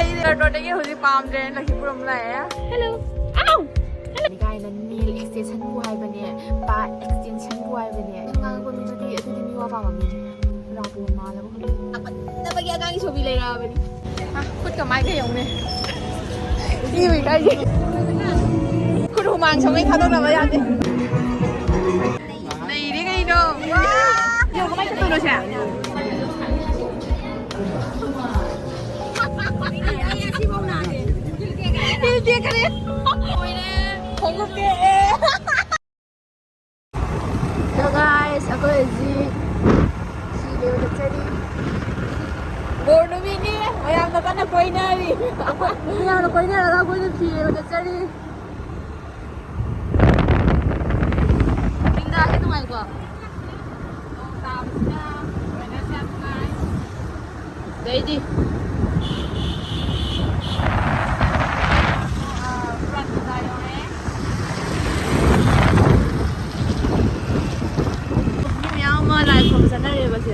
ꯔꯣꯗꯒꯤ ꯍꯧꯖꯤꯛ ꯄꯥꯝꯗ꯭ꯔꯦ ꯂꯛꯈꯤꯄꯨꯔ ꯑꯃ ꯂꯥꯛꯑꯦ ꯍꯦꯜꯂꯣ ꯑꯥꯎ ꯀꯥꯏꯅ ꯅꯦꯜ ꯑꯦꯛꯁꯇꯦꯟꯁꯟꯕꯨ ꯍꯥꯏꯕꯅꯦ ꯄꯥ ꯑꯦꯛꯁꯇꯦꯟꯁꯟꯕꯨ ꯍꯥꯏꯕꯅꯦ ꯉꯥꯡꯉꯛꯄ ꯃꯤꯗꯨꯗꯤ ꯑꯗꯨꯗꯤ ꯃꯤ ꯋꯥ ꯄꯥꯝꯃꯤ ꯔꯥꯕꯣꯟ ꯃꯥꯜꯂꯕ ꯈꯪꯗꯕꯒꯤ ꯑꯉꯥꯡꯒꯤ ꯁꯣꯕꯤ ꯂꯩꯔꯛꯑꯕꯅꯤ ꯈꯨꯠꯀ ꯃꯥꯏꯒ ꯌꯧꯅꯦ ꯏꯕ ꯀꯥꯏꯁꯦ ꯈꯨꯠ ꯍꯨꯃꯥꯡ ꯁꯧꯒꯩ ꯊꯥꯗꯣꯛꯅꯕ ꯌꯥꯗꯦ ꯂꯩꯔꯦ ꯀꯩꯅꯣ ꯌꯧ ꯀꯃꯥꯏꯅ ꯆꯠꯇꯣꯏꯅꯣ ꯁꯦ So guys, ako hꯧꯖꯤꯛ ꯁꯤꯂꯦꯕꯗ ꯆꯠꯂꯤ ꯕꯣꯔ ꯅꯨꯃꯤꯠꯅꯤ ꯃꯌꯥꯝꯅ ꯀꯟꯅ ꯀꯣꯏꯅꯔꯤ ꯃꯌꯥꯝꯅ ꯀꯣꯏꯅꯔꯒ ꯑꯩꯈꯣꯏꯅ ꯁꯤꯂꯦꯕꯗ ꯆꯠꯂꯤ ꯆꯤꯡꯗꯥꯁꯦ ꯅꯨꯡꯉꯥꯏꯀꯣ ꯅꯣꯡ ꯇꯥꯕꯁꯤꯅ ꯋꯦꯗꯔꯁꯦ ꯌꯥꯝ ꯅꯨꯡꯉꯥꯏ ꯑꯗꯩꯗꯤ लाइव खबर चल रही है बस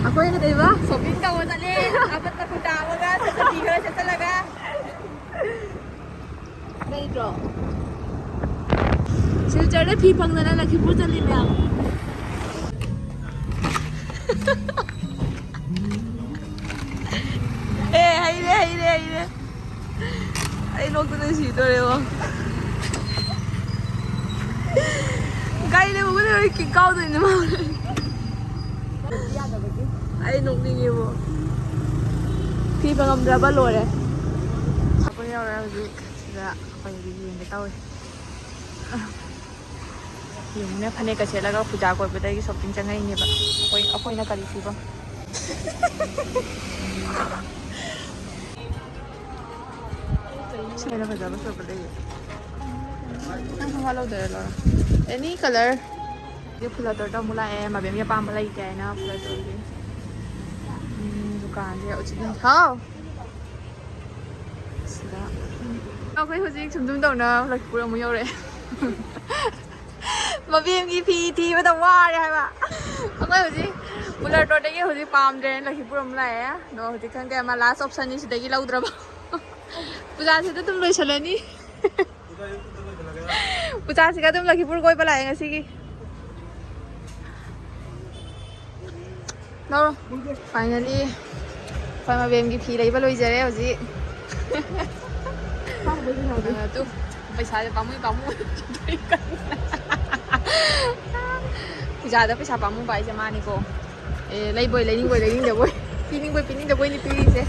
अकोई ना देवा शॉपिंग का वो चले अब तक उठावगा सच्ची घर से चलेगा नहीं तो सिलचर ने फी फंगना लखीपुर चली मैं ए हाय रे आई लोग तो नहीं सीट रहे हो गाड़ी ने मुझे और किक काउ तो नहीं मारे आई नोकनी वो फी बंगम ड्राइवर लो रहे अपन यार हज़िक सिदा अपन वीडियो में बताओ यूँ फने का चेला का पूजा को बताएगी शॉपिंग चंगा ही नहीं बा अपन ना करी थी बा चेला का ज़्यादा सब बताएगी हेलो दे लो एनी कलर ये फुला तोड़ा मुला है मबेम ये पाम मलाई क्या है ना फुला तोड़ी दुकान ये उचित हाँ सिदा अकोई हज़िक चुम्चुम तो ना लखीपुर अमुक यौरे मबेम की फी थी मतलब वार है बा अकोई हज़िक फुला तोड़े के हज़िक पाम ड्रे लखीपुर अमुक लाए नो हज़िक खंग के हमारा लास्ट ऑप्शन इस देगी लाउड्रबा पूजा से तो तुम लोग चलेनी पूजा से का तुम लखीपुर कोई पलाएंगे सी की नो फाइनली फाइमा बेम की फी लई बलोई जरे हौजी तू पैसा दे पामु पूजा दा पैसा पामु बाई से मानी को ए लई बोय दे बोय पिनिंग दे बोय नि पी से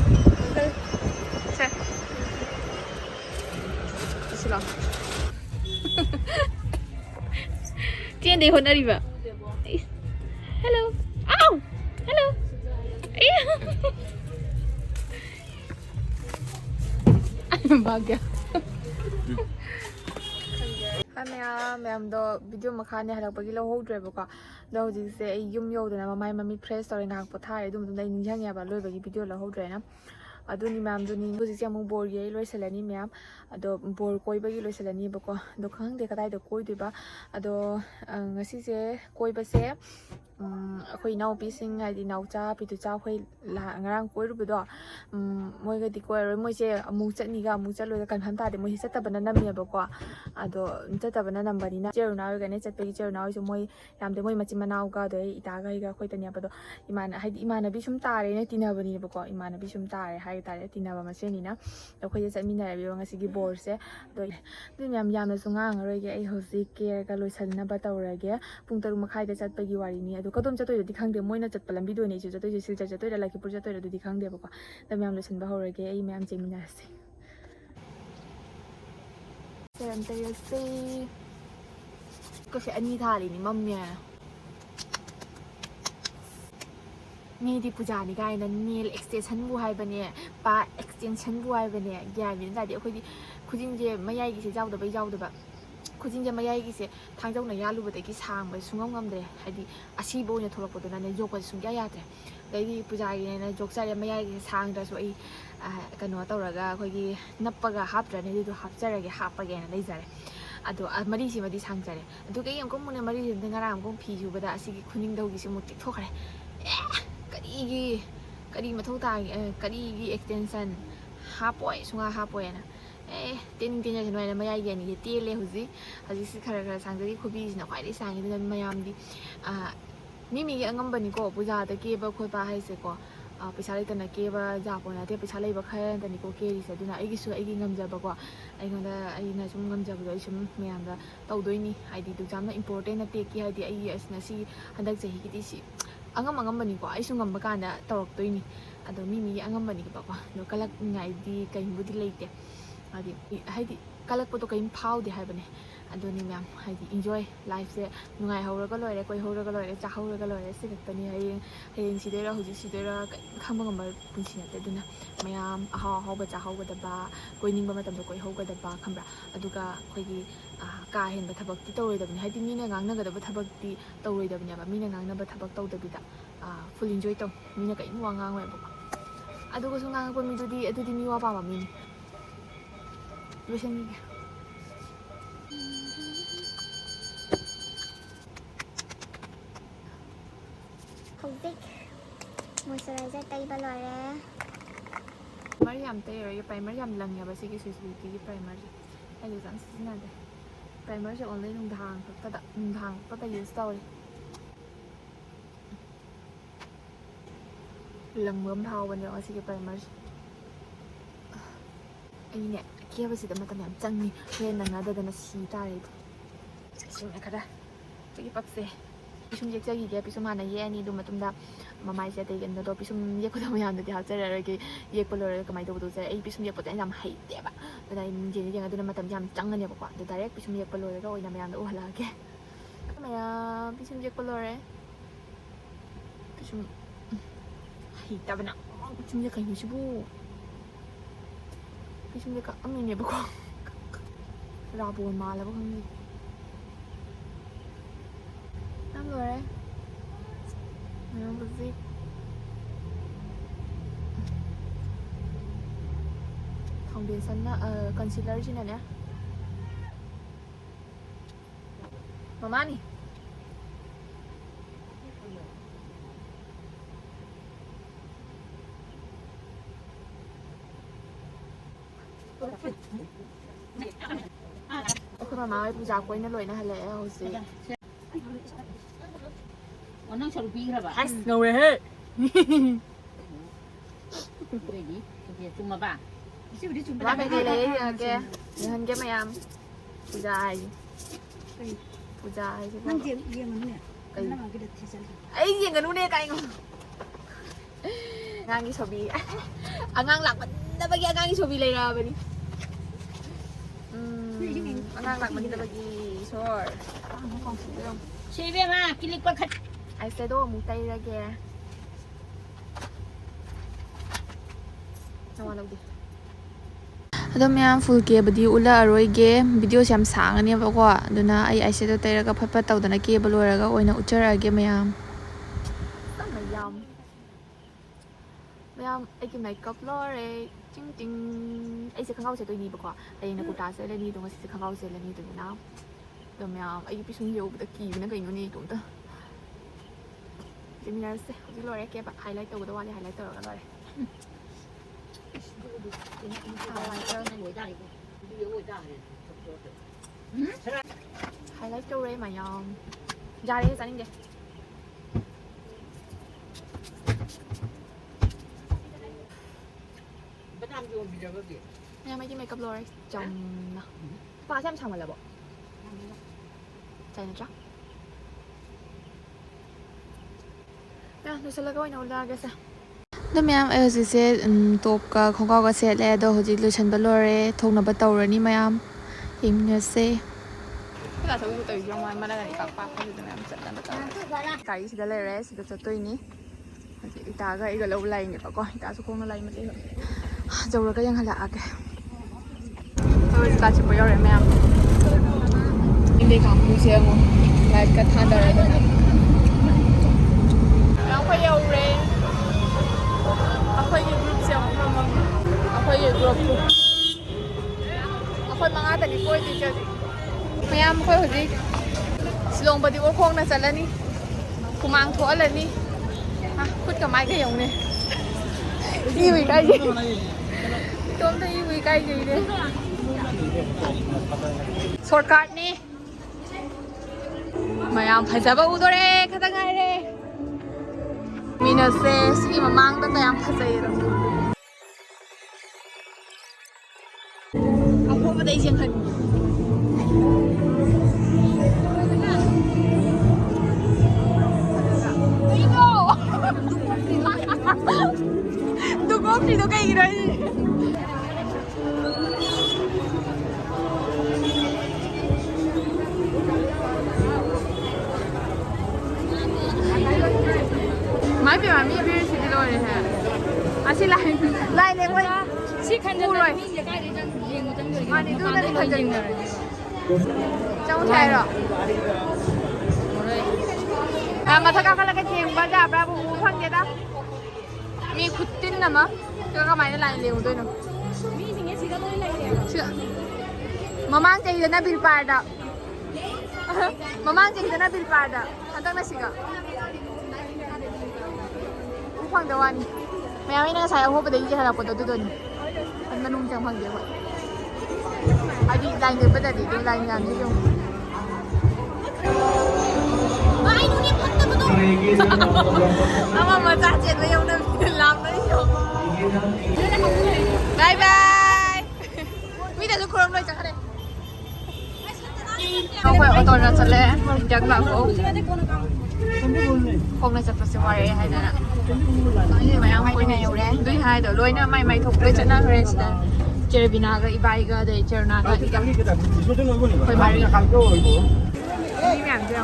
चलो Tiyan deh hona riba. Hello. Ow. Hello. Bagya. Ma'am दो वीडियो मखाने हलक्पगी लौहोद्रेबको दो हजिसे आई युम यौदना ममाय ममी फ्रेश तौरे ngak पोथारे दुम दुम निंजंग याबा लोइबगी वीडियो लौहोद्रेना अदुनी मैम दुनी हजिसे अमु बोर ये लोइसलनी मैम अदो बोर कोइबगी लोइसलनी बको दो खंगदे कदाइ दो कोइदिबा अदो ngasiसे कोइबसे अखोइ इनाउपीसिंग हाइदि इनाउचा पितुचा खoi ngarang कोइरुबदो मोइगदि कोइरोय मोइसे अमु चटनिगा अमु चलोगा कन्फर्म तादे मोइ चतबना नमेबको अदो चतबना नंबरनिना चेरुनागने चतपगी चेरुनाइसो मोइ यामदे मोइ मचि मनाउगा दो इतागा हिगा खइतनियाबदो इमानबी सुम तारेने तिनाबनिबको इमानबी सुम तारे हाइ तारे तिनाबा मसेनिना अखोइ चटमिनारबियो ngasiगी बोरसे दो मैम यामनसु ngangaroige ai hojik केयरगा लोइसलनबा तौरगे पुंग 3 मखाइदा चतपगी वारिनि अदो कदोम चतोइदि खंगदे मोइना चतप लंबी दोने छु चतोइ सिलचर चतोइरा लखीपुर चतोइरा दुदि खंगदेबको द मैम लोइसनबा होरगे ai मैम चेमिनारसे सेरमतयसे कोसे अनि थालिनि मम्मे मीदी पूजानी गाइना नेल एक्सटेंशन बु हाइबने पा एक्सटेंशन बु हाइबने ग्याबिन जादि अखोइदि खुजिंजे मयाइगिसे जाउदबा खुजिंजे मयाइगिसे थांजौना यालुबदगी सांबा सुंगम ngamdre हाइदि असिबो ओइना थोलकपदोना जोको सुंग्या यादरे दैदि पूजागिने जोकसारे मयाइगिसे सांगद्रसु आई कनो तौरगा अखोइगी नप्पगा हापद्रने दिदु हापजरगे हापगेना लेजरे ꯑꯗꯣ ꯃꯔꯤꯁꯤꯃꯗꯤ ꯁꯥꯡꯖꯔꯦ ꯑꯗꯨꯒ ꯑꯩ ꯑꯃꯨꯛ ꯃꯨꯟꯅ ꯃꯔꯤꯁꯤꯃꯗꯤ ꯉꯔꯥꯡ ꯑꯃꯨꯛ ꯐꯤ ꯁꯨꯕꯗ ꯑꯁꯤꯒꯤ ꯈꯨꯅꯤꯡꯗꯧꯒꯤꯁꯤ ꯑꯃꯨꯛ ꯇꯦꯛꯊꯣꯛꯈ꯭ꯔꯦ ꯀꯔꯤ ꯃꯊꯧ ꯇꯥꯒꯦ ꯀꯔꯤꯒꯤ ꯑꯦꯛꯁꯇꯦꯟꯁꯟ ꯍꯥꯞꯄꯣꯏ ꯁꯨꯡꯍꯥꯞ ꯍꯥꯞꯄꯣꯏꯅ ꯇꯦꯟꯖꯁꯅꯨ ꯍꯥꯏꯅ ꯃꯌꯥꯏꯒꯤ ꯑꯅꯤꯁꯦ ꯇꯦꯜꯂꯦ ꯍꯧꯖꯤꯛꯁꯤ ꯈꯔ ꯁꯥꯡꯖꯔꯤ ꯈꯨꯕꯤꯁꯤꯅ ꯈ꯭ꯋꯥꯏꯗꯒꯤ ꯁꯥꯡꯉꯤ ꯑꯗꯨꯅ ꯃꯌꯥꯝꯗꯤ ꯃꯤꯒꯤ ꯑꯉꯝꯕꯅꯤꯀꯣ ꯄꯨꯖꯥꯗ ꯀꯦꯕ ꯈꯣꯠꯄ ꯍꯥꯏꯁꯦꯀꯣ ꯄꯩꯁꯥ ꯂꯩꯇꯅ ꯀꯦꯕ ꯌꯥꯄꯣ ꯅꯠꯇꯦ ꯄꯩꯁꯥ ꯂꯩꯕ ꯈꯔꯗꯅꯤꯀꯣ ꯀꯦꯔꯤꯁꯦ ꯑꯗꯨꯅ ꯑꯩꯒꯤ ꯉꯝꯖꯕꯀꯣ ꯑꯩꯅ ꯁꯨꯝ ꯉꯝꯖꯕꯗꯣ ꯑꯩ ꯁꯨꯝ ꯃꯌꯥꯝꯗ ꯇꯧꯗꯣꯏꯅꯤ ꯍꯥꯏꯗꯤ ꯌꯥꯝꯅ ꯏꯝꯄꯣꯔꯇꯦꯟ ꯅꯠꯇꯦ ꯀꯦ ꯍꯥꯏꯗꯤ ꯑꯩ ꯉꯁꯤ ꯍꯟꯗꯛ ꯆꯍꯤꯒꯤꯗꯤ ꯁꯤ ꯑꯉꯝꯕꯅꯤꯀꯣ ꯑꯩꯁꯨ ꯉꯝꯕ ꯀꯥꯟꯗ ꯇꯧꯔꯛꯇꯣꯏꯅꯤ ꯑꯗꯣ ꯃꯤꯒꯤ ꯑꯉꯝꯕꯅꯤꯕꯀꯣ ꯑꯗꯣ ꯀꯜꯂꯛꯅꯤꯡꯉꯥꯏꯗꯤ ꯀꯩꯕꯨꯗꯤ ꯂꯩꯇꯦ ꯍꯥꯏꯗꯤ ꯀꯜꯂꯛꯄꯗꯣ ꯀꯔꯤꯝ ꯐꯥꯎꯗꯦ ꯍꯥꯏꯕꯅꯦ ꯑꯗꯨꯅꯤ ꯃꯌꯥꯝ ꯍꯥꯏꯗꯤ ꯏꯟꯖꯣꯏ ꯂꯥꯏꯐꯁꯦ ꯅꯨꯡꯉꯥꯏꯍꯧꯔꯒ ꯂꯣꯏꯔꯦ ꯀꯣꯏꯍꯧꯔꯒ ꯂꯣꯏꯔꯦ ꯆꯥꯍꯧꯔꯒ ꯂꯣꯏꯔꯦ ꯁꯤ ꯈꯛꯇꯅꯤ ꯍꯌꯦꯡ ꯁꯤꯗꯣꯏꯔꯥ ꯍꯧꯖꯤꯛ ꯁꯤꯗꯣꯏꯔꯥ ꯀꯔꯤꯝ ꯈꯪꯕ ꯉꯝꯕ ꯄꯨꯟꯁꯤ ꯅꯠꯇꯦ ꯑꯗꯨꯅ ꯃꯌꯥꯝ ꯑꯍꯥꯎꯕ ꯆꯥꯍꯧꯒꯗꯕ ꯀꯣꯏꯅꯤꯡꯕ ꯃꯇꯝꯗ ꯀꯣꯏꯍꯧꯒꯗꯕ ꯈꯪꯕ꯭ꯔꯥ ꯑꯗꯨꯒ ꯑꯩꯈꯣꯏꯒꯤ ꯀꯥ ꯍꯦꯟꯕ ꯊꯕꯛꯇꯤ ꯇꯧꯔꯣꯏꯗꯕꯅꯤ ꯍꯥꯏꯗꯤ ꯃꯤꯅ ꯉꯥꯡꯅꯒꯗꯕ ꯊꯕꯛꯇꯤ ꯇꯧꯔꯣꯏꯗꯕꯅꯦꯕ ꯃꯤꯅ ꯉꯥꯡꯅꯕ ꯊꯕꯛ ꯇꯧꯗꯕꯤꯗ ꯐꯨꯜ ꯏꯟꯖꯣꯏ ꯇꯧ ꯃꯤꯅ ꯀꯔꯤꯝ ꯋꯥ ꯉꯥꯡꯉꯣꯏꯕꯀꯣ ꯑꯗꯨꯒꯁꯨ ꯉꯥꯡꯉꯛꯄ ꯃꯤꯗꯨꯗꯤ ꯑꯗꯨꯗꯤ ꯃꯤ ꯋꯥ ꯄꯥꯝꯕ ꯃꯤꯅꯤ ꯂꯣꯏꯁꯟꯈꯤꯒꯦ ꯍꯧꯖꯤꯛ ꯃꯣꯏꯆꯔꯥꯏꯖꯔ ꯇꯩꯕ ꯂꯣꯏꯔꯦ ꯄ꯭ꯔꯥꯏꯃꯔ ꯌꯥꯝ ꯇꯩꯔꯣꯏꯒꯦ ꯄ꯭ꯔꯥꯏꯃꯔ ꯌꯥꯝ ꯂꯪꯉꯦꯕ ꯁꯤꯒꯤ ꯁ꯭ꯋꯤꯁ ꯕ꯭ꯌꯨꯇꯤꯒꯤ ꯄ꯭ꯔꯥꯏꯃꯔꯁꯦ ꯑꯩ ꯌꯥꯝ ꯁꯤꯖꯤꯟꯅꯗꯦ ꯄ꯭ꯔꯥꯏꯃꯔꯁꯦ ꯑꯣꯟꯂꯤ ꯅꯨꯡꯗꯥꯡ ꯈꯛꯇꯗ ꯌꯨꯁ ꯇꯧꯔꯤ ꯂꯪꯕ ꯑꯃ ꯐꯥꯎꯕꯅꯦꯕ ꯃꯁꯤꯒꯤ ꯄ꯭ꯔꯥꯏꯃꯔꯁꯦ ꯑꯩꯅꯦ ꯀꯦꯕꯁꯤꯗ ꯃꯇꯝ ꯌꯥꯝ ꯆꯪꯉꯤ ꯍꯣꯔꯦꯟ ꯅꯪꯅꯗꯗꯅ ꯁꯤ ꯇꯥꯔꯦ ꯏꯁꯤꯡꯅ ꯈꯔ ꯑꯩꯒꯤ ꯄꯛꯁꯦ ꯄꯤꯁꯨꯝ ꯌꯦꯛꯆꯈꯤꯒꯦ ꯄꯤꯁꯨꯝ ꯍꯥꯟꯅ ꯌꯦꯛꯑꯅꯤ ꯑꯗꯨ ꯃꯇꯨꯡꯗ ꯃꯃꯥꯏꯁꯦ ꯑꯇꯩ ꯀꯩꯅꯣꯗꯣ ꯄꯤꯁꯨꯝ ꯌꯦꯛꯄꯗꯣ ꯃꯌꯥꯝꯗꯗꯤ ꯍꯥꯞꯆꯔꯔꯣꯏꯒꯦ ꯌꯦꯛꯄ ꯂꯣꯏꯔꯒ ꯀꯃꯥꯏꯅ ꯇꯧꯕꯗꯣ ꯑꯩ ꯄꯤꯁꯨꯝ ꯌꯦꯛꯄꯗꯣ ꯑꯩꯅ ꯌꯥꯝ ꯍꯩꯇꯦꯕ ꯑꯗꯨꯅ ꯑꯩ ꯑꯗꯨꯅ ꯃꯇꯝꯁꯦ ꯌꯥꯝ ꯆꯪꯒꯅꯦꯕꯀꯣ ꯑꯗꯣ ꯗꯥꯏꯔꯦꯛ ꯄꯤꯁꯨꯝ ꯌꯦꯛꯄ ꯂꯣꯏꯔꯒ ꯑꯣꯏꯅ ꯃꯌꯥꯝꯗ ꯎꯍꯜꯂꯛꯑꯒꯦ ꯃꯌꯥꯝ ꯄꯤꯁꯨꯝ ꯌꯦꯛꯄ ꯂꯣꯏꯔꯦ ꯄꯤꯁꯨꯝ ꯍꯩꯇꯕꯅ ꯄꯤꯁꯨꯝꯁꯦ ꯀꯩꯅꯣ ꯁꯤꯕꯨ ꯄꯤꯁꯨꯝꯁꯦ ꯀꯛꯑꯝꯃꯤꯅꯦꯕꯀꯣ ꯔꯥꯕꯣꯟ ꯃꯥꯜꯂꯕ ꯈꯪꯗꯦ ꯌꯥꯝ ꯂꯣꯏꯔꯦ ꯍꯧꯖꯤꯛ ꯐꯥꯎꯟꯗꯦꯁꯟꯅ ꯀꯟꯁꯤꯂꯔꯁꯤꯅꯅꯦ ꯃꯃꯥꯅꯤ ꯑꯩꯈꯣꯏ ꯃꯃꯥ ꯍꯣꯏ ꯄꯨꯖꯥ ꯀꯣꯏꯅ ꯂꯣꯏꯅ ꯍꯜꯂꯛꯑꯦ ꯍꯧꯖꯤꯛ ꯅꯪ ꯁꯔꯨꯛ ꯄꯤꯈ꯭ꯔꯕ ꯑꯁ ꯉꯧꯔꯦꯍꯦ ꯑꯗꯨꯏꯗꯤ ꯆꯨꯝꯃꯕ ꯃꯥ ꯀꯩꯀꯩ ꯂꯩꯌꯦ ꯌꯦꯡꯉꯛꯀꯦ ꯌꯦꯡꯍꯟꯒꯦ ꯃꯌꯥꯝ ꯄꯨꯖꯥ ꯍꯥꯏꯁꯦ ꯄꯨꯖꯥ ꯍꯥꯏꯁꯦ ꯑꯩ ꯌꯦꯡꯒꯅꯨꯅꯦ ꯀꯥꯏꯅꯣ ꯑꯉꯥꯡꯒꯤ ꯁꯣꯕꯤ ꯑꯉꯥꯡ ꯂꯥꯛꯃꯟꯗꯕꯒꯤ ꯑꯉꯥꯡꯒꯤ ꯁꯣꯕꯤ ꯂꯩꯔꯛꯑꯕꯅꯤ ꯑꯉꯥꯡ ꯂꯥꯛꯃꯟꯗꯕꯒꯤ ꯏꯁꯣꯔ ꯁꯤꯕꯦꯝꯃ ꯀꯤꯂꯤꯛꯄ ꯑꯩꯁꯦꯗꯣ ꯑꯃꯨꯛ ꯇꯩꯔꯒꯦ ꯑꯗꯣ ꯃꯌꯥꯝ ꯐꯨꯜ ꯀꯦꯕꯗꯤ ꯎꯠꯂꯛꯑꯔꯣꯏꯒꯦ ꯚꯤꯗꯤꯑꯣꯁꯦ ꯌꯥꯝ ꯁꯥꯡꯉꯅꯦꯕꯀꯣ ꯑꯗꯨꯅ ꯑꯩ ꯑꯥꯏꯁꯦꯗꯣ ꯇꯩꯔꯒ ꯐꯠ ꯇꯧꯗꯅ ꯀꯦꯕ ꯂꯣꯏꯔꯒ ꯑꯣꯏꯅ ꯎꯠꯆꯔꯛꯑꯒꯦ ꯃꯌꯥꯝ ꯑꯩꯒꯤ ꯃꯦꯀꯞ ꯂꯣꯏꯔꯦ ꯆꯤꯡ ꯆꯤꯡ ꯑꯩꯁꯦ ꯈꯣꯡꯒ꯭ꯔꯥꯎ ꯁꯦꯠꯇꯣꯏꯅꯦꯕꯀꯣ ꯍꯌꯦꯡꯅ ꯀꯨꯔꯇꯥ ꯁꯦꯠꯂꯅꯤ ꯑꯗꯣ ꯉꯁꯤꯁꯦ ꯈꯣꯡꯒ꯭ꯔꯥꯎ ꯁꯦꯠꯂꯅꯤ ꯑꯗꯨꯗꯨꯅ ꯑꯗꯣ ꯃꯌꯥꯝ ꯑꯩꯒꯤ ꯄꯤꯁꯨꯝ ꯌꯧꯕꯗ ꯀꯤꯕꯅ ꯀꯩꯅꯣꯅꯦ ꯏꯇꯣꯝꯇ ꯖꯦꯃꯤꯅꯥꯔꯁꯦ ꯍꯧꯖꯤꯛ ꯂꯣꯏꯔꯦ ꯀꯦꯕ ꯍꯥꯏꯂꯥꯏꯠ ꯇꯧꯕꯗ ꯋꯥꯠꯂꯤ ꯍꯥꯏꯂꯥꯏꯠ ꯇꯧꯔꯒ ꯂꯣꯏꯔꯦ 하이라이트 ꯇꯧꯔꯦ ꯃꯌꯥꯝ ꯌꯥꯔꯦ ꯆꯥꯅꯤꯡꯗꯦ ꯃꯌꯥꯝ ꯑꯩꯒꯤ ꯃꯦꯀꯞ ꯂꯣꯏꯔꯦ ꯆꯝꯅ ꯄꯥꯁꯦ ꯌꯥꯝ ꯁꯥꯡꯃꯜꯂꯕꯣ ꯆꯥꯏ ꯅꯠꯇ꯭ꯔꯥ ꯂꯣꯏꯁꯤꯜꯂꯒ ꯑꯣꯏꯅ ꯎꯠꯂꯛꯑꯒꯦꯁꯦ ꯑꯗꯣ ꯃꯌꯥꯝ ꯑꯩ ꯍꯧꯖꯤꯛꯁꯦ ꯇꯣꯞꯀ ꯈꯣꯡꯒ꯭ꯔꯥꯎꯒ ꯁꯦꯠꯂꯦ ꯑꯗꯣ ꯍꯧꯖꯤꯛ ꯂꯣꯏꯁꯤꯟꯕ ꯂꯣꯏꯔꯦ ꯊꯣꯡꯅꯕ ꯇꯧꯔꯅꯤ ꯃꯌꯥꯝ ꯌꯦꯡꯃꯤꯟꯅꯁꯦ ꯒꯥꯔꯤꯁꯤꯗ ꯂꯩꯔꯦ ꯁꯤꯗ ꯆꯠꯇꯣꯏꯅꯤ ꯍꯧꯖꯤꯛ ꯏꯇꯥꯒ ꯑꯩꯒ ꯂꯧꯕ ꯂꯥꯛꯏꯅꯦꯕꯀꯣ ꯏꯇꯥꯁꯨ ꯈꯣꯡꯅ ꯂꯥꯛꯏ ꯃꯇꯦꯛ ꯌꯧꯔꯒ ꯌꯦꯡꯍꯜꯂꯛꯑꯒꯦ ꯍꯧꯖꯤꯛ ꯆꯤꯛꯄ ꯌꯧꯔꯦ ꯃꯌꯥꯝ ꯏꯟꯗꯤ ꯀꯥꯡꯕꯨꯁꯦ ꯑꯃꯨꯛ ꯂꯥꯏꯠꯀ ꯊꯥꯗꯔꯗꯅ ꯑꯩꯈꯣꯏ ꯌꯧꯔꯦ ꯑꯩꯈꯣꯏꯒꯤ ꯒ꯭ꯔꯨꯞꯁꯦ ꯑꯃꯨꯛ ꯅꯝꯃꯝꯃꯤ ꯑꯩꯈꯣꯏꯒꯤ ꯒ꯭ꯔꯨꯞ ꯑꯩꯈꯣꯏ 5ꯇꯅꯤ ꯀꯣꯏꯗꯣꯏꯁꯦ ꯍꯧꯖꯤꯛ บดีโอโค้งนะจัดแล้วนี่กูมังทั่วเลยนี่ฮะพูดกับไม้ก็ยังเนี่ยยี่วีใกล้ยี่โจมตียี่วีใกล้ยี่เนี่ยสอดการ์ดนี่มายังพายจับอุดรเองข้าตั้งไงเลยมีเนสเซสีมามังตั้งแต่ยังพายใจแล้วเอาพวกมาได้เชียงคันดูกบสิดูไก่กี่เลยไม่เป็นไรมีพี่สิบกิโลเลยฮะอาชีพไล่เล็กไว้ชี้คันจะเลยมาดิดูนั่นคันจะเลยเจ้าชายหรอมาทักกันแล้วกันเชียงบ้านจ่าปลาบูฟังเด็ดอ่ะมีขุดติ้นนะมั้งเจ้าก็ไม่ได้ไล่เร็วด้วยเนาะมีสิ่งนี้สิก็เลยไล่เร็วเชื่อมามั่งใจจะน่าบินปาดอ่ะมามั่งใจจะน่าบินปาดอ่ะทันตั้งแต่สิกะผู้ฟังเดี๋ยววันแม่ไม่น่าใช้เอาพวกประเดี๋ยวจะให้เราปวดตัวด้วยมันนุ่มจังฟังเดี๋ยวก่อนไอ้ดีไล่เงินประเดี๋ยวดีไล่งานที่ยงAma macet na yung lang na yun. Bye bye. Mita su kurang loy chakare. Không phải ô tô nó sẽ lẽ chắc là phố. Không nên chặt phải quay hay là. Như mày ăn quay này nhiều đấy. Đôi hai đỡ lôi nó mày thuộc lôi chân nó rest. Chơi bina cái ibai cái để chơi na cái. Quay mày. Đi làm chưa?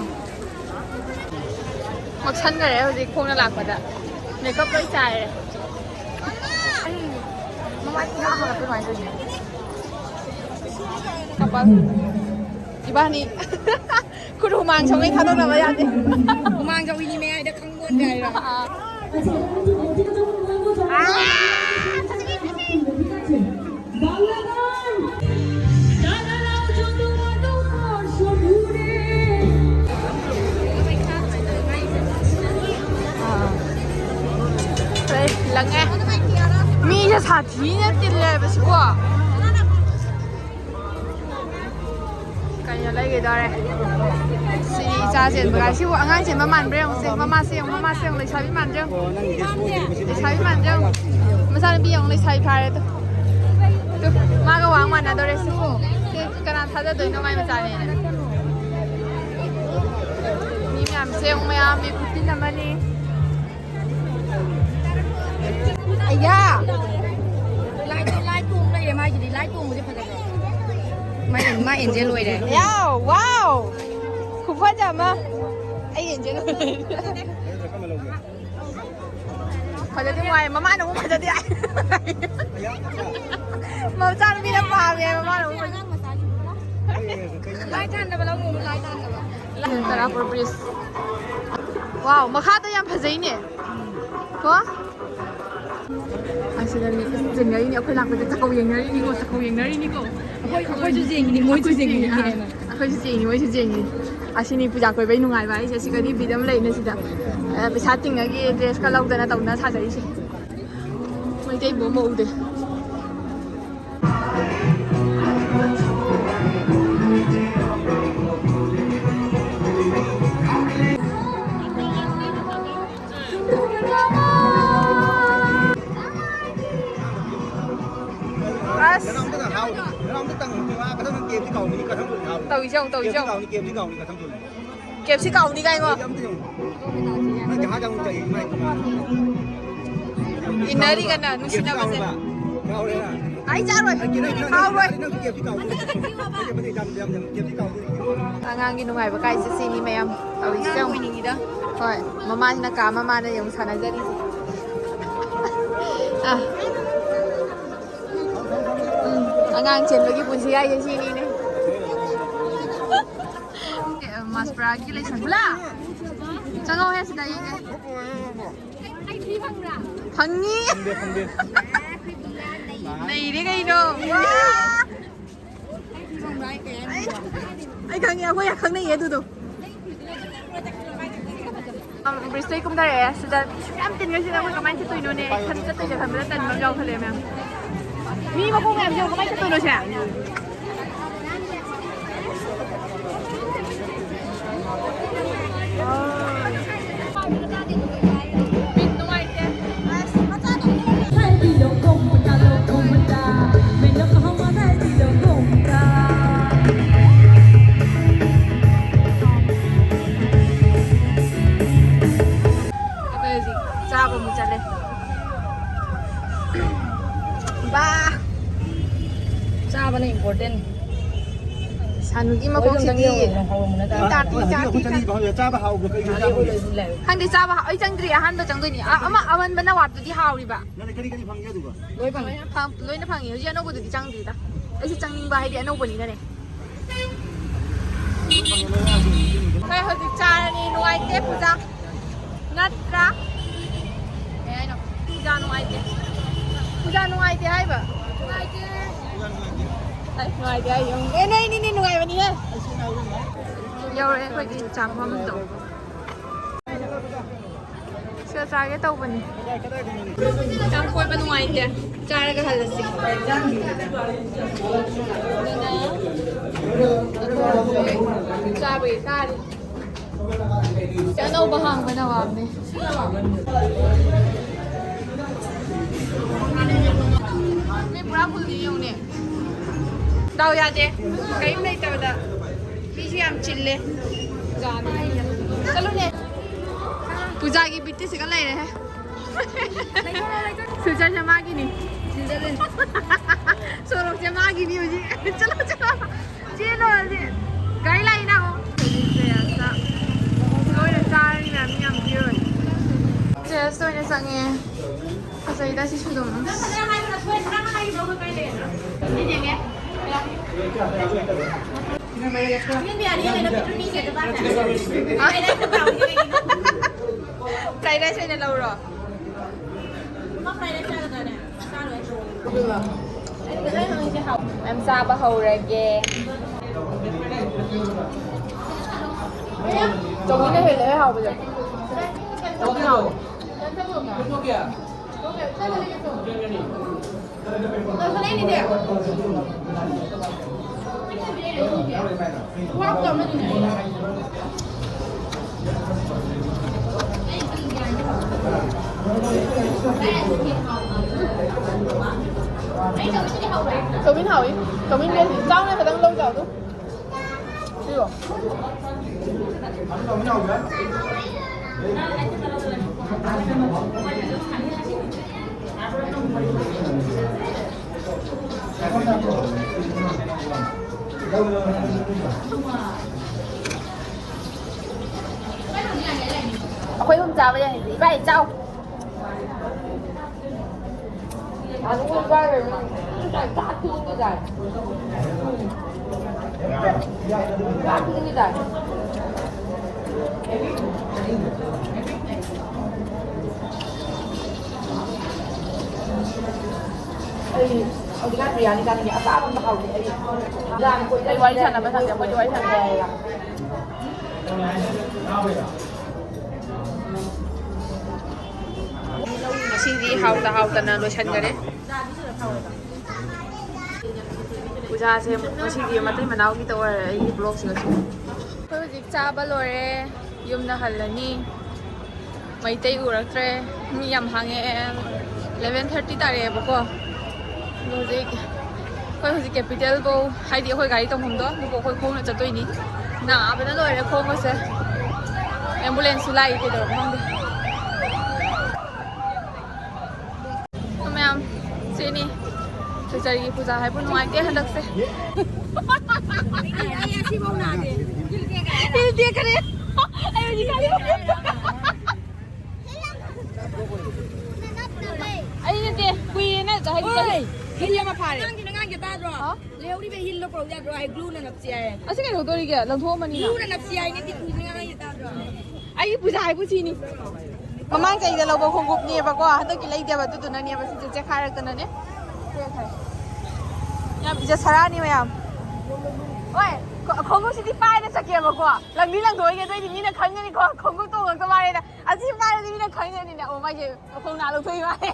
Một chân cái đấy thì không nó làm cả này cấp lấy xài này nó ăn nhau mà bên ngoài rồi nhỉ các bạn đi ba đi cứ đồ mang trong cái khăn đâu là bây giờ đi mang trong cái mẹ đã không muốn này rồi là nghe miจะถาทีเนี่ยติดเลยไปสิกว่ากันยังไงกันได้สิจ้าเจ็ดเมื่อกี้ว่างั้นเจ็ดมาเรื่องสิมาเสียงเลยใช้พิมันเรื่องเลยใช้พิมันเรื่องมาสร้างปีอย่างเลยใช้พายเลยตัวมาก็วางมันนะตัวเรสิกันนั้นถ้าจะเดินก็ไม่มาจ่ายเนี่ยมีแม่เสียงไหมมีคุยกันมานี่ไอ้ย่าไล่ตุ้งเลยมาอยู่ดีไล่ตุ้งมันจะเป็นยังไงไม่เอ็นเจรวยเลยว้าวคุณพ่อจะมาไอเอ็นเจรวยพอจะได้ไวมาม่าหนูพอจะได้มาจ้างมีน้ำปลาไงมาม่าหนูไล่กันแต่เรางูมันไล่กันแต่เราโปรบริสว้าวมาฆ่าตัวยังพะซีเนี่ยก็อาชีพนี้จริงๆนี่เอาไปหลักไปจะเขาอย่างนี้นี่ก็จะเขาอย่างนี้นี่ก็เขาจะจริงนี่ไม่จริงนี่เขาจะจริงนี่ไม่จริงนี่อาชีพนี้ผู้จัดการไปนุ่งไงไว้จะสิกันที่บิดามเลยนะสิจ้ะไปชาร์จติ้งอะไรเดรสก็เล่าแต่น่าตกน่าชาใจสิไม่ได้บ่มาอุดtàu gì không kẹp xí cầu đi cái mà in nơi đi gần nào nó xin đâu cái gì ai cha rồi khao rồi ngang cái ngoài với cái gì đi mày em tàu gì không thôi mama thì nó cá mama này dùng sản này ra đi à ngang trên với cái bún xì ai trên xì này mas pergi lagi pula jangan orang sedang ini pangi này đi cái đâu ai khang nghe quay khang này vậy tụi ꯕ꯭ꯔꯤꯖꯇꯩ ꯀꯨꯝꯊꯔꯛꯑꯦ ꯁꯤꯗ ꯌꯥꯝ ꯇꯤꯟꯒꯁꯤꯗ ꯑꯩꯈꯣꯏ ꯀꯃꯥꯏꯅ ꯆꯠꯇꯣꯏꯅꯣꯅꯦ ꯆꯠꯇꯣꯏꯁꯦ ꯈꯟꯕꯗ ꯇꯟꯕ ꯑꯃ ꯌꯥꯎꯈꯠꯂꯦ ꯃꯌꯥꯝ ꯃꯤ ꯃꯈꯣꯡ ꯃꯌꯥꯝꯁꯦ ꯀꯃꯥꯏꯅ ꯆꯠꯇꯣꯏꯅꯣ ꯁꯦ चाबो मुचले बा चाबने इम्पोर्टेन्ट सानुगी मकोंसिदी खंदे चाबा अई चंद्री अहानबा चंगोनी अमा अमन बना वाटदि हाउरिबा लोइना फंगी होजि अनोबदि चंद्रीदा अइसे चंगनिंबा हाइदि अनोबनिनाने kai hoji charani nuaite puja natra puja nuaite hai ba nuaite ai yong nei ni nuai bani he yaure khoi gi changpham to sia chage tau bani chang koi ba nuaite charaga halasi चाबे तारी चनो बहांग बना वापने मैं पूरा full दी हूँ ने दाव यादे कहीं नहीं तब दा पीछे हम चिल्ले जाने चलो ने पूजा की बिट्टी से कल रहे हैं फ्यूचर से मांगी नहीं सोरो से मांगी नहीं मुझे चलो चलो चलो गाड़ी लाई ना हो Yes, ini sange. Asa ida si sudah mas. Ini dia ya. Ini biar dia ada fitur ni saya dapat. Ada tahu ni. Fried rice ini laura. Mak fried rice ada ni. Em sa ba hầu rege. Trong cái này là hầu bây giờ. Trong cái hầu. Cái này đi. Quá cầm nó đi. Cậu Minh hỏi, cậu Minh đây thì sao này phải đang lâu giờ thôi. Chưa. Khuấy hôm chào bây giờ thì vậy cháu. Ăn hôm qua rồi phải cắt thương như vậy. Cắt thương như vậy. Ông cái gì anh đang nhả bám vào hầu vậy? Ra quay quay thằng nào bên thằng quay quay thằng này. Masih hauta na lotion gare. Puja se masih di matai manau ki tawar ai blog se gasu. Koi jik cha ba lore yum na halani. Mai tai uraktre mi yam hange 11:30 tare ba ko. Logic koi hoji capital bo hai di khoi gari tong hom do bo khoi khong na chatoi ni. Na ba na lore khong ko se. Ambulance lai ke do mong. Sini, cari puja hai pun nuai dia hendak se. Ayah si mau nade. Hil dia kare. Ayo jika dia. Ayo dia, kui na jahai jahai. Hil yang apa ni? Nang kita dro. Leo ni be hil lo pro dia dro ai glue na napsi ai. Asyik kan hotori ke? Lang thua mani. Glue na napsi ai ni kui nang kita dro. Ayo puja hai pun sini. Mamang cai dah lawa khonggup ni apa ko? Hatu kita lagi dia batu tu nani apa sih cek khai rakta nani? Yang bisa sarah ni macam. Oi, khonggup sih di pai dah cakap apa ko? Lang ni lang doi ke doi ni nak khang ni ko khonggup tu orang tu mari dah. ꯃꯤꯅ ꯈꯪꯉꯅꯤꯅꯦ ꯑꯣ ꯃꯥꯏꯁꯦ ꯃꯈꯣꯡ ꯅꯥ ꯂꯧꯊꯣꯛꯏ ꯃꯥꯜꯂꯦ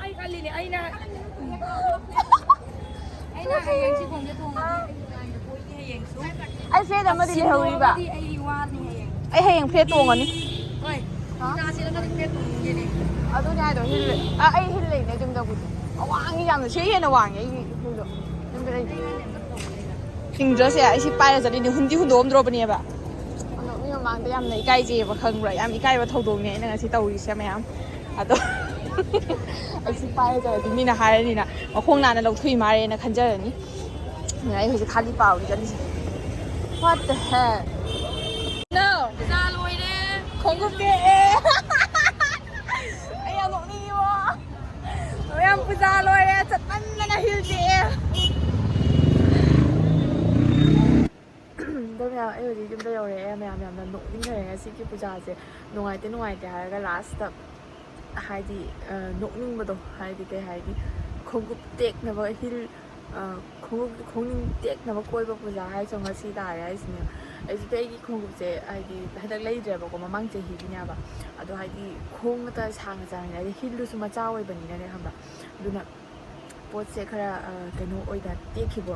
ꯑꯩ ꯈꯜꯂꯤꯅꯦ ꯑꯩꯅ ꯍꯌꯦꯡꯁꯤ ꯈꯣꯡꯁꯦ ꯊꯣꯡꯉꯗꯤ ꯑꯩ ꯀꯣꯏꯅꯤ ꯍꯌꯦꯡꯁꯨ ꯑꯩ ꯐ꯭ꯂꯦꯠ ꯑꯃꯗꯤ ꯂꯩꯍꯧꯔꯤꯕ ꯑꯩ ꯋꯥꯅꯤ ꯍꯌꯦꯡ ꯑꯩ ꯍꯌꯦꯡ ꯐ꯭ꯂꯦꯠ ꯇꯣꯡꯉꯅꯤ ꯍꯣꯏ ꯆꯥꯁꯤꯔꯒꯗꯤ ꯐꯦꯠ ꯇꯣꯡꯉꯦꯅꯦ ꯑꯗꯨꯅꯦ ꯍꯥꯏꯗꯣ ꯍꯤꯜ ꯑꯩ ꯍꯤꯜ ꯂꯩꯅꯦ ꯌꯨꯝꯗꯕꯨꯗꯤ ꯑꯋꯥꯡꯉꯤ ꯌꯥꯝꯅ ꯁꯤ ꯍꯦꯟꯅ ꯋꯥꯡꯉꯦ ꯑꯩꯒꯤ ꯍꯤꯜꯗꯣ ꯌꯨꯝꯗ ꯂꯩꯇꯦ ꯍꯤꯡꯗ꯭ꯔꯁꯦ ꯑꯩ ꯁꯤ ꯄꯥꯏꯔ ꯆꯠꯂꯤꯅꯤ ꯍꯨꯟꯗꯤ ꯍꯨꯟꯗꯣꯛꯑꯝꯗ꯭ꯔꯣꯕꯅꯦꯕ ꯑꯗꯣ ꯃꯤ ꯃꯃꯥꯡꯗ ꯌꯥꯝꯅ ꯏꯀꯥꯏꯖꯩꯑꯕ ꯈꯪꯕ꯭ꯔꯥ ꯌꯥꯝ ꯏꯀꯥꯏꯕ ꯊꯧꯗꯣꯛꯅꯦ ꯑꯩꯅ ꯉꯁꯤ ꯇꯧꯔꯤꯁꯦ ꯃꯌꯥꯝ ꯑꯗꯣ ꯑꯩ ꯁꯤ ꯄꯥꯏꯔ ꯆꯠꯂꯗꯤ ꯃꯤꯅ ꯍꯥꯏꯔꯅꯤꯅ ꯃꯈꯣꯡ ꯅꯥꯟꯅ ꯂꯧꯊꯣꯛꯏ ꯃꯥꯜꯂꯦꯅ ꯈꯟꯖꯔꯅꯤ ꯑꯗꯨꯅ ꯑꯩ ꯍꯧꯖꯤꯛ ꯈꯥꯂꯤ ꯄꯥꯎꯗꯤ ꯆꯠꯂꯤꯁꯦ What the heck? No! ꯆꯥ ꯂꯣꯏꯔꯦ ꯈꯣꯡꯎꯞ ꯇꯦꯛꯑꯦ ꯑꯩ ꯌꯥꯝ ꯅꯣꯛꯅꯤꯡꯉꯤꯕꯣ ꯃꯌꯥꯝ ꯄꯨꯖꯥ ꯂꯣꯏꯔꯦ ꯆꯠꯃꯟꯗꯅ ꯍꯤꯜ ꯇꯦꯛꯑꯦ ꯑꯗꯣ ꯃꯌꯥꯝ ꯑꯩ ꯍꯧꯖꯤꯛ ꯌꯨꯝꯗ ꯌꯧꯔꯛꯑꯦ ꯃꯌꯥꯝ ꯌꯥꯝꯅ ꯅꯣꯛꯅꯤꯡꯈꯔꯦ ꯉꯁꯤꯒꯤ ꯄꯨꯖꯥꯁꯦ ꯅꯨꯡꯉꯥꯏꯇꯦ ꯍꯥꯏꯔꯒ ꯂꯥꯁꯇ ꯍꯥꯏꯗꯤ ꯅꯣꯛꯅꯤꯡꯕꯗꯣ ꯍꯥꯏꯗꯤ ꯀꯩ ꯍꯥꯏꯗꯤ ꯈꯣꯡꯎꯞ ꯇꯦꯛꯅꯕ ꯍꯤꯜ ꯈꯣꯡꯅꯤꯡ ꯇꯦꯛꯅꯕ ꯀꯣꯏꯕ ꯄꯨꯖꯥ ꯍꯥꯏꯁꯨ ꯉꯁꯤ ꯇꯥꯔꯦ ꯍꯥꯏꯁꯤꯅꯦ ꯑꯩꯁꯤꯗꯤ ꯑꯩꯒꯤ ꯈꯣꯡꯎꯞꯁꯦ ꯍꯥꯏꯗꯤ ꯍꯟꯗꯛ ꯂꯩꯗ꯭ꯔꯦꯕꯀꯣ ꯃꯃꯥꯡ ꯆꯍꯤꯒꯤꯅꯦꯕ ꯑꯗꯣ ꯍꯥꯏꯗꯤ ꯈꯣꯡꯒꯇ ꯁꯥꯡꯅ ꯆꯥꯡꯅꯤꯅ ꯍꯥꯏꯗꯤ ꯍꯤꯜꯗꯨꯁꯨ ꯃꯆꯥ ꯑꯣꯏꯕꯅꯤꯅꯅꯦ ꯈꯪꯕ꯭ꯔꯥ ꯑꯗꯨꯅ ꯄꯣꯠꯁꯦ ꯈꯔ ꯀꯩꯅꯣ ꯑꯣꯏꯗ ꯇꯦꯛꯈꯤꯕ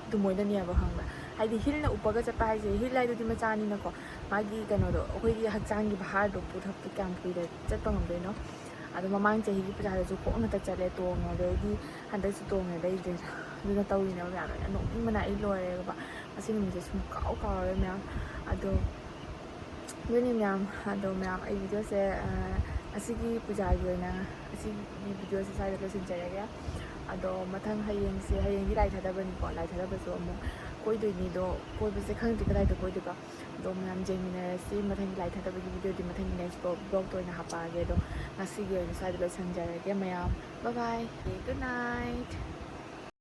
ꯑꯗꯨꯃꯣꯏꯅꯅꯦꯕ ꯈꯪꯕ꯭ꯔꯥ ꯍꯥꯏꯗꯤ ꯍꯤꯜꯅ ꯎꯞꯄꯒ ꯆꯠꯄ ꯍꯥꯏꯁꯦ ꯍꯤꯜ ꯍꯥꯏꯗꯨꯗꯤ ꯃꯆꯥꯅꯤꯅꯀꯣ ꯃꯥꯒꯤ ꯀꯩꯅꯣꯗꯣ ꯑꯩꯈꯣꯏꯒꯤ ꯍꯛꯆꯥꯡꯒꯤ ꯚꯥꯔꯗꯣ ꯄꯨꯊꯛꯄ ꯀꯌꯥꯝ ꯀꯨꯏꯅ ꯆꯠꯄ ꯉꯝꯗꯣꯏꯅꯣ ꯑꯗꯣ ꯃꯃꯥꯡ ꯆꯍꯤꯒꯤ ꯄꯨꯖꯥꯗꯁꯨ ꯈꯣꯡꯅꯇ ꯆꯠꯂꯦ ꯇꯣꯡꯉꯦ ꯑꯗꯩꯗꯤ ꯍꯟꯗꯛꯁꯨ ꯇꯣꯡꯉꯦ ꯂꯩꯗ꯭ꯔꯦ ꯑꯗꯨꯅ ꯇꯧꯔꯤꯅꯦꯕ ꯃꯌꯥꯝ ꯂꯣꯏꯅ ꯅꯣꯛꯅꯤꯡꯕꯅ ꯑꯩ ꯂꯣꯏꯔꯦꯕ ꯉꯁꯤ ꯅꯨꯃꯤꯠꯁꯦ ꯁꯨꯝ ꯀꯥꯎꯔꯦ ꯃꯌꯥꯝ ꯑꯗꯣ ꯑꯗꯨꯅꯤ ꯃꯌꯥꯝ ꯑꯗꯣ ꯃꯌꯥꯝ ꯑꯩ ꯚꯤꯗꯤꯑꯣꯁꯦ ꯑꯁꯤꯒꯤ ꯄꯨꯖꯥꯒꯤ ꯑꯣꯏꯅ ꯑꯁꯤꯒꯤ ꯚꯤꯗꯤꯑꯣꯁꯦ ꯁ꯭ꯋꯥꯏꯗ ꯂꯣꯏꯁꯤꯟꯖꯔꯒꯦ ꯑꯗꯣ ꯃꯊꯪ ꯍꯌꯦꯡꯗꯤ ꯂꯥꯏ ꯊꯥꯗꯕꯅꯤꯀꯣ ꯂꯥꯏ ꯊꯥꯗꯕꯁꯨ ꯑꯃꯨꯛ ꯀꯣꯏꯗꯣꯏꯅꯤ ꯑꯗꯣ ꯀꯣꯏꯕꯁꯦ ꯈꯪꯗ꯭ꯔꯤ ꯀꯗꯥꯏꯗꯀꯣꯏꯗꯣꯏꯕ ꯑꯗꯣ ꯃꯌꯥꯝ ꯌꯦꯡꯃꯤꯟꯅꯔꯁꯤ ꯃꯊꯪꯒꯤ ꯂꯥꯏ ꯊꯥꯗꯕꯒꯤ ꯚꯤꯗꯤꯑꯣꯗꯤ ꯃꯊꯪꯒꯤ ꯅꯦꯛꯁ ꯕ꯭ꯂꯣꯛꯇ ꯑꯣꯏꯅ ꯍꯥꯞꯄꯛꯑꯒꯦ ꯑꯗꯣ ꯉꯁꯤꯒꯤ ꯑꯣꯏꯅ ꯁ꯭ꯋꯥꯏꯗ ꯂꯣꯏꯁꯤꯟꯖꯔꯒꯦ ꯃꯌꯥꯝ ꯕꯥꯏ ꯕꯥꯏ ꯒꯨꯗ ꯅꯥꯏꯠ